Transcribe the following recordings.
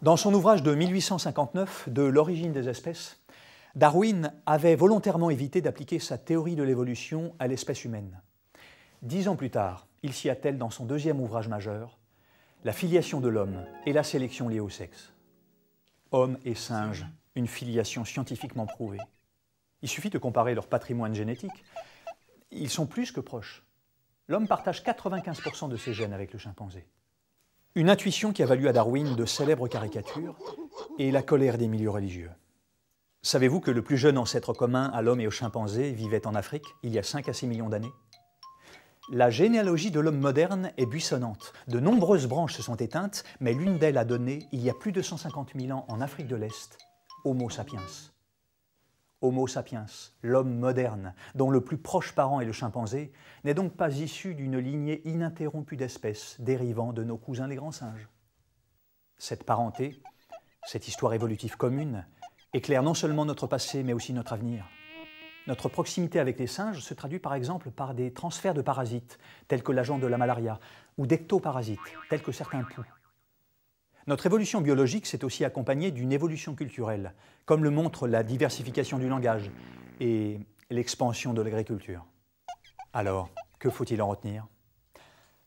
Dans son ouvrage de 1859, De l'origine des espèces, Darwin avait volontairement évité d'appliquer sa théorie de l'évolution à l'espèce humaine. 10 ans plus tard, il s'y attelle dans son deuxième ouvrage majeur, La filiation de l'homme et la sélection liée au sexe. Hommes et singes, une filiation scientifiquement prouvée. Il suffit de comparer leur patrimoine génétique. Ils sont plus que proches. L'homme partage 95% de ses gènes avec le chimpanzé. Une intuition qui a valu à Darwin de célèbres caricatures et la colère des milieux religieux. Savez-vous que le plus jeune ancêtre commun à l'homme et au chimpanzé vivait en Afrique il y a 5 à 6 millions d'années? La généalogie de l'homme moderne est buissonnante. De nombreuses branches se sont éteintes, mais l'une d'elles a donné, il y a plus de 150 000 ans en Afrique de l'Est, Homo sapiens. Homo sapiens, l'homme moderne, dont le plus proche parent est le chimpanzé, n'est donc pas issu d'une lignée ininterrompue d'espèces dérivant de nos cousins les grands singes. Cette parenté, cette histoire évolutive commune, éclaire non seulement notre passé, mais aussi notre avenir. Notre proximité avec les singes se traduit par exemple par des transferts de parasites, tels que l'agent de la malaria, ou d'ectoparasites, tels que certains poux. Notre évolution biologique s'est aussi accompagnée d'une évolution culturelle, comme le montre la diversification du langage et l'expansion de l'agriculture. Alors, que faut-il en retenir?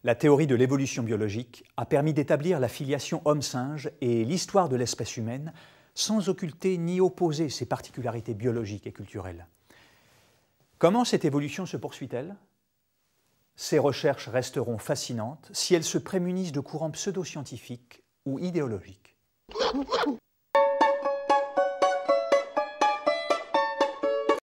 La théorie de l'évolution biologique a permis d'établir la filiation homme-singe et l'histoire de l'espèce humaine sans occulter ni opposer ses particularités biologiques et culturelles. Comment cette évolution se poursuit-elle? Ces recherches resteront fascinantes si elles se prémunissent de courants pseudo-scientifiques ou idéologiques.